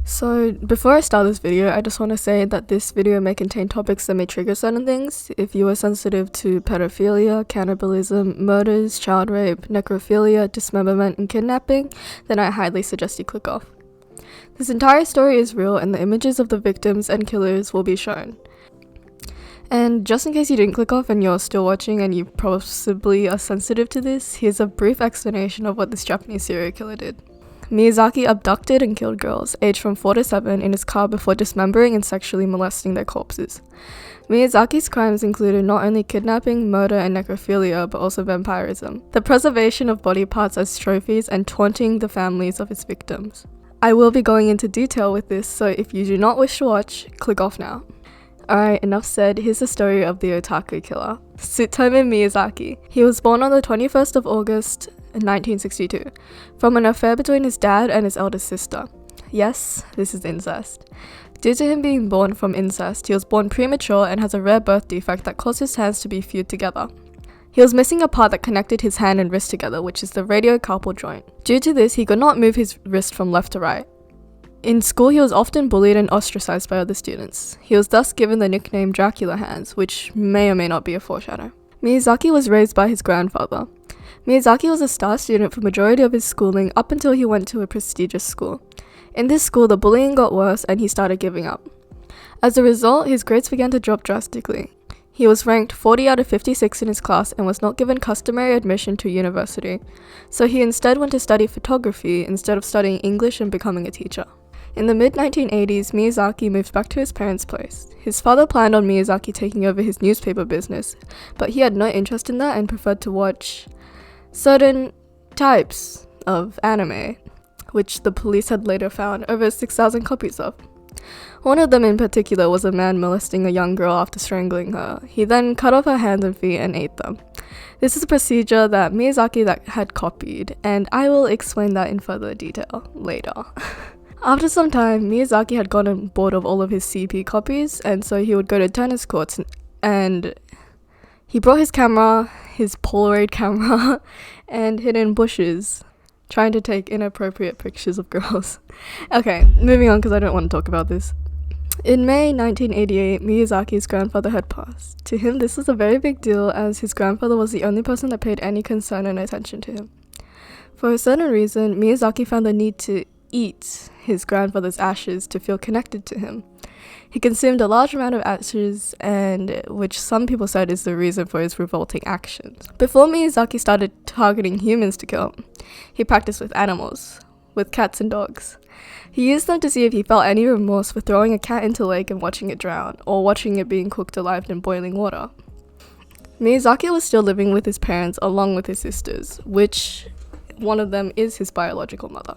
So before I start this video, I just want to say that this video may contain topics that may trigger certain things. If you are sensitive to pedophilia, cannibalism, murders, child rape, necrophilia, dismemberment, and kidnapping, then I highly suggest you click off. This entire story is real and the images of the victims and killers will be shown. And just in case you didn't click off and you're still watching and you possibly are sensitive to this, here's a brief explanation of what this Japanese serial killer did. Miyazaki abducted and killed girls, aged from 4 to 7, in his car before dismembering and sexually molesting their corpses. Miyazaki's crimes included not only kidnapping, murder, and necrophilia, but also vampirism, the preservation of body parts as trophies, and taunting the families of his victims. I will be going into detail with this, so if you do not wish to watch, click off now. Alright, enough said, here's the story of the otaku killer. Tsutomu Miyazaki. He was born on the 21st of August 1962, from an affair between his dad and his eldest sister. Yes, this is incest. Due to him being born from incest, he was born premature and has a rare birth defect that caused his hands to be fused together. He was missing a part that connected his hand and wrist together, which is the radiocarpal joint. Due to this, he could not move his wrist from left to right. In school, he was often bullied and ostracized by other students. He was thus given the nickname Dracula Hands, which may or may not be a foreshadow. Miyazaki was raised by his grandfather. Miyazaki was a star student for majority of his schooling up until he went to a prestigious school. In this school, the bullying got worse and he started giving up. As a result, his grades began to drop drastically. He was ranked 40 out of 56 in his class and was not given customary admission to university, so he instead went to study photography instead of studying English and becoming a teacher. In the mid-1980s, Miyazaki moved back to his parents' place. His father planned on Miyazaki taking over his newspaper business, but he had no interest in that and preferred to watch certain types of anime, which the police had later found over 6,000 copies of. One of them in particular was a man molesting a young girl after strangling her. He then cut off her hands and feet and ate them. This is a procedure that Miyazaki had copied, and I will explain that in further detail later. After some time, Miyazaki had gotten bored of all of his CP copies, and so he would go to tennis courts and he brought his camera, his Polaroid camera, and hid in bushes, trying to take inappropriate pictures of girls. Okay, moving on because I don't want to talk about this. In May 1988, Miyazaki's grandfather had passed. To him, this was a very big deal as his grandfather was the only person that paid any concern and attention to him. For a certain reason, Miyazaki found the need to eat his grandfather's ashes to feel connected to him. He consumed a large amount of ashes, and which some people said is the reason for his revolting actions. Before Miyazaki started targeting humans to kill, he practiced with animals, with cats and dogs. He used them to see if he felt any remorse for throwing a cat into a lake and watching it drown, or watching it being cooked alive in boiling water. Miyazaki was still living with his parents along with his sisters, which one of them is his biological mother.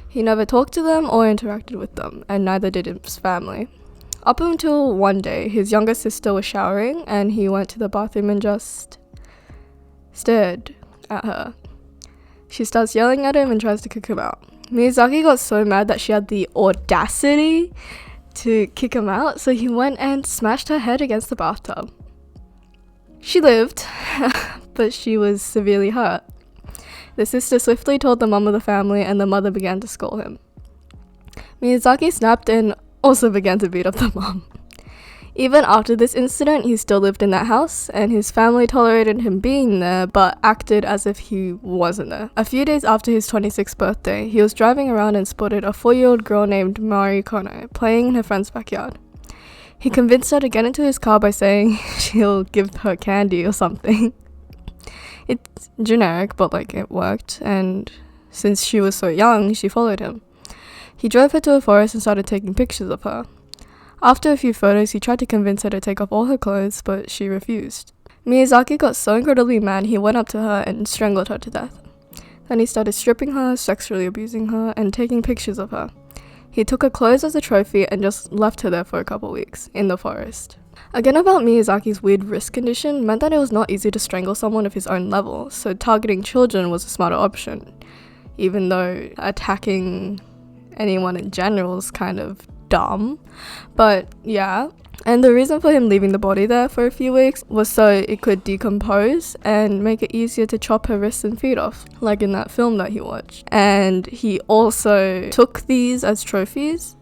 He never talked to them or interacted with them, and neither did his family. Up until one day, his younger sister was showering, and he went to the bathroom and just stared at her. She starts yelling at him and tries to kick him out. Miyazaki got so mad that she had the audacity to kick him out, so he went and smashed her head against the bathtub. She lived, but she was severely hurt. The sister swiftly told the mum of the family, and the mother began to scold him. Miyazaki snapped and also began to beat up the mum. Even after this incident, he still lived in that house, and his family tolerated him being there, but acted as if he wasn't there. A few days after his 26th birthday, he was driving around and spotted a 4-year-old girl named Mari Kono playing in her friend's backyard. He convinced her to get into his car by saying she'll give her candy or something. It's generic, but it worked, and since she was so young, she followed him. He drove her to a forest and started taking pictures of her. After a few photos, he tried to convince her to take off all her clothes, but she refused. Miyazaki got so incredibly mad, he went up to her and strangled her to death. Then he started stripping her, sexually abusing her, and taking pictures of her. He took her clothes as a trophy and just left her there for a couple weeks, in the forest. Again, about Miyazaki's weird wrist condition meant that it was not easy to strangle someone of his own level, so targeting children was a smarter option, even though attacking anyone in general is kind of dumb, but yeah. And the reason for him leaving the body there for a few weeks was so it could decompose and make it easier to chop her wrists and feet off, like in that film that he watched. And he also took these as trophies,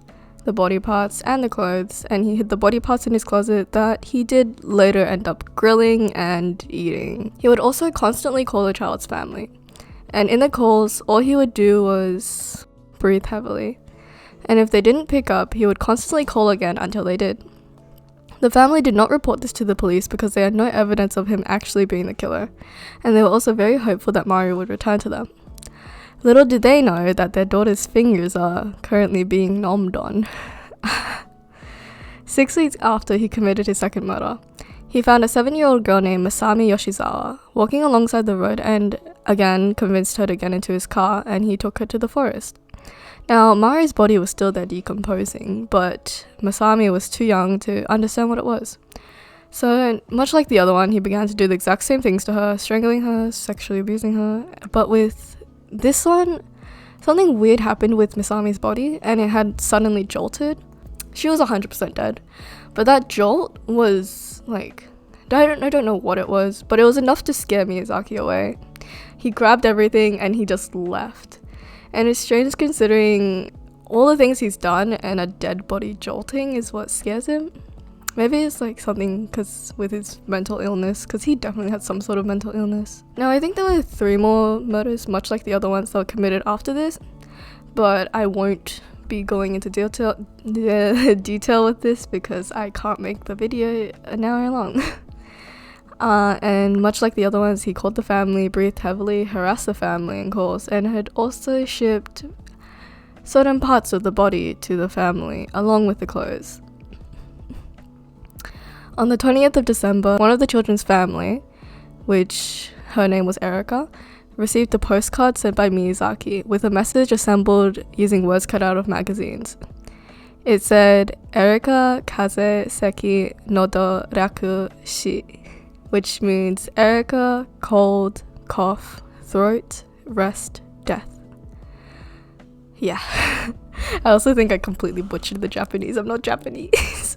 the body parts and the clothes, and he hid the body parts in his closet that he did later end up grilling and eating. He would also constantly call the child's family, and in the calls, all he would do was breathe heavily. And if they didn't pick up, he would constantly call again until they did. The family did not report this to the police because they had no evidence of him actually being the killer, and they were also very hopeful that Mario would return to them. Little did they know that their daughter's fingers are currently being nommed on. 6 weeks after he committed his second murder, he found a 7-year-old girl named Masami Yoshizawa walking alongside the road and again convinced her to get into his car, and he took her to the forest. Now, Mari's body was still there decomposing, but Masami was too young to understand what it was. So, much like the other one, he began to do the exact same things to her, strangling her, sexually abusing her. But with this one, something weird happened with Masami's body, and it had suddenly jolted. She was 100% dead, but that jolt was like, I don't know what it was, but it was enough to scare Miyazaki away. He grabbed everything and he just left. And it's strange considering all the things he's done, and a dead body jolting is what scares him. Maybe it's like something because with his mental illness, because he definitely had some sort of mental illness. Now, I think there were 3 more murders, much like the other ones that were committed after this, but I won't be going into detail with this because I can't make the video an hour long. And much like the other ones, he called the family, breathed heavily, harassed the family in calls, and had also shipped certain parts of the body to the family, along with the clothes. On the 20th of December, one of the children's family, which her name was Erika, received a postcard sent by Miyazaki with a message assembled using words cut out of magazines. It said, Erika kaze seki nodo raku shi, which means Erika, cold, cough, throat, rest, death. Yeah. I also think I completely butchered the Japanese. I'm not Japanese.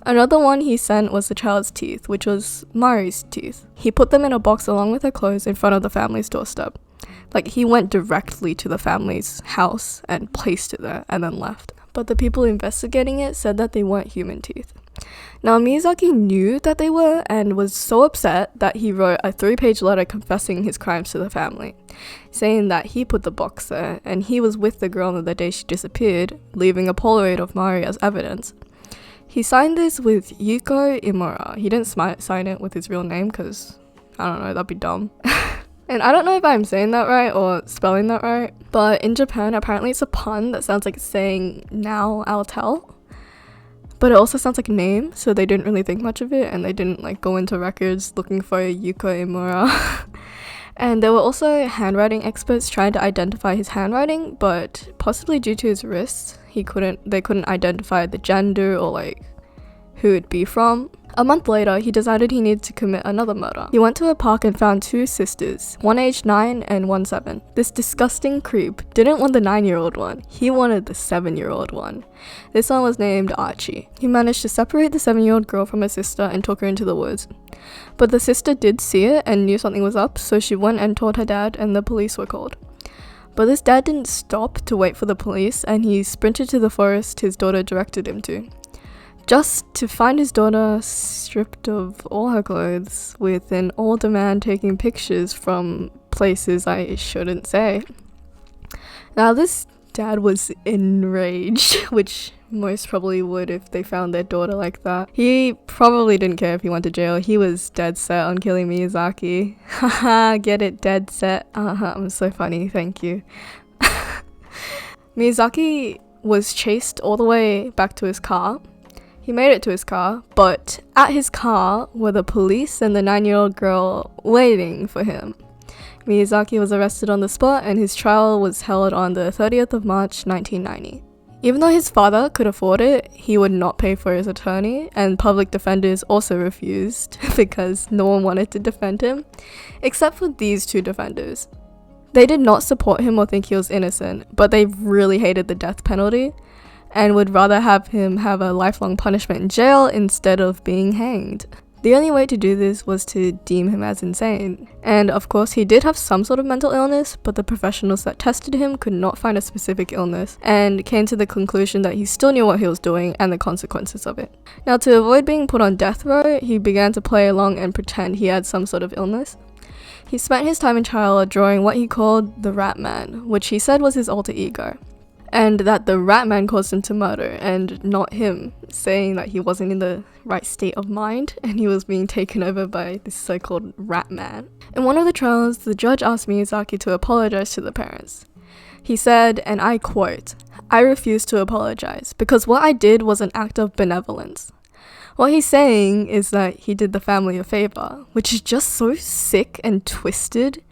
Another one he sent was the child's teeth, which was Mari's teeth. He put them in a box along with her clothes in front of the family's doorstep. Like, he went directly to the family's house and placed it there and then left. But the people investigating it said that they weren't human teeth. Now, Miyazaki knew that they were and was so upset that he wrote a 3-page letter confessing his crimes to the family, saying that he put the box there and he was with the girl on the day she disappeared, leaving a Polaroid of Mari as evidence. He signed this with Yuko Imura. He didn't sign it with his real name because, I don't know, that'd be dumb. And I don't know if I'm saying that right or spelling that right, but in Japan, apparently it's a pun that sounds like saying, now I'll tell. But it also sounds like a name, so they didn't really think much of it, and they didn't like go into records looking for Yuko Imura. And there were also handwriting experts trying to identify his handwriting, but possibly due to his wrists, they couldn't identify the gender or like who it'd be from. A month later, he decided he needed to commit another murder. He went to a park and found 2 sisters, one aged 9 and one 7. This disgusting creep didn't want the 9-year-old one, he wanted the 7-year-old one. This one was named Archie. He managed to separate the 7-year-old girl from her sister and took her into the woods. But the sister did see it and knew something was up, so she went and told her dad, and the police were called. But this dad didn't stop to wait for the police, and he sprinted to the forest his daughter directed him to, just to find his daughter stripped of all her clothes, with an older man taking pictures from places I shouldn't say. Now, this dad was enraged, which most probably would if they found their daughter like that. He probably didn't care if he went to jail. He was dead set on killing Miyazaki. Haha, get it, dead set. I'm so funny, thank you. Miyazaki was chased all the way back to his car. He made it to his car, but at his car were the police and the 9-year-old girl waiting for him. Miyazaki was arrested on the spot, and his trial was held on the 30th of March 1990. Even though his father could afford it, he would not pay for his attorney, and public defenders also refused because no one wanted to defend him, except for these 2 defenders. They did not support him or think he was innocent, but they really hated the death penalty. and would rather have him have a lifelong punishment in jail instead of being hanged. The only way to do this was to deem him as insane. And of course, he did have some sort of mental illness, but the professionals that tested him could not find a specific illness and came to the conclusion that he still knew what he was doing and the consequences of it. Now, to avoid being put on death row, he began to play along and pretend he had some sort of illness. He spent his time in trial drawing what he called the Rat Man, which he said was his alter ego, and that the Rat Man caused him to murder and not him, saying that he wasn't in the right state of mind and he was being taken over by this so-called Rat Man. In one of the trials, the judge asked Miyazaki to apologize to the parents. He said, and I quote, "I refuse to apologize because what I did was an act of benevolence." What he's saying is that he did the family a favor, which is just so sick and twisted.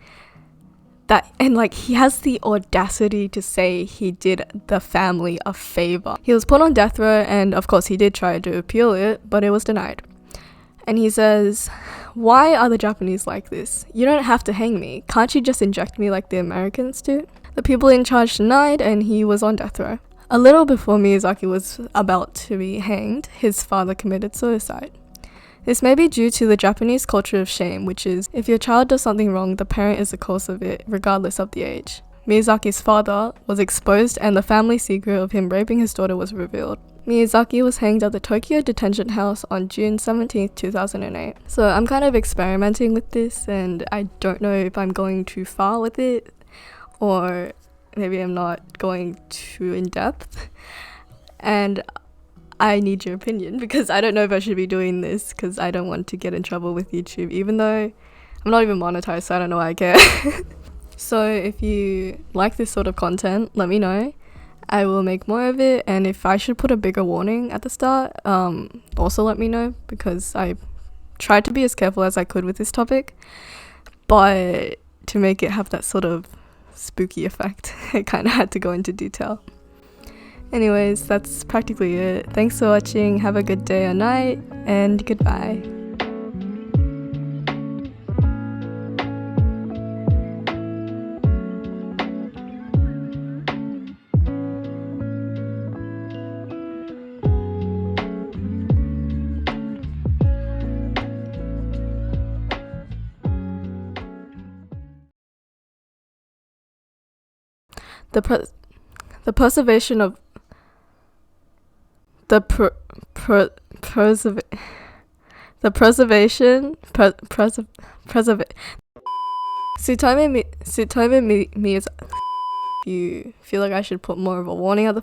And like, he has the audacity to say he did the family a favor. He was put on death row, and of course he did try to appeal it, but it was denied. And he says, "Why are the Japanese like this? You don't have to hang me. Can't you just inject me like the Americans do?" The people in charge denied, and he was on death row. A little before Miyazaki was about to be hanged, his father committed suicide. This may be due to the Japanese culture of shame, which is, if your child does something wrong, the parent is the cause of it, regardless of the age. Miyazaki's father was exposed and the family secret of him raping his daughter was revealed. Miyazaki was hanged at the Tokyo Detention House on June 17, 2008. So I'm kind of experimenting with this, and I don't know if I'm going too far with it, or maybe I'm not going too in depth. And I need your opinion because I don't know if I should be doing this because I don't want to get in trouble with YouTube, even though I'm not even monetized, so I don't know why I care. So if you like this sort of content, let me know. I will make more of it, and if I should put a bigger warning at the start, also let me know, because I tried to be as careful as I could with this topic, but to make it have that sort of spooky effect, I kind of had to go into detail. Anyways, that's practically it. Thanks for watching, have a good day or night, and goodbye. The preservation of the preservation Tsutomu me is. You feel like I should put more of a warning at the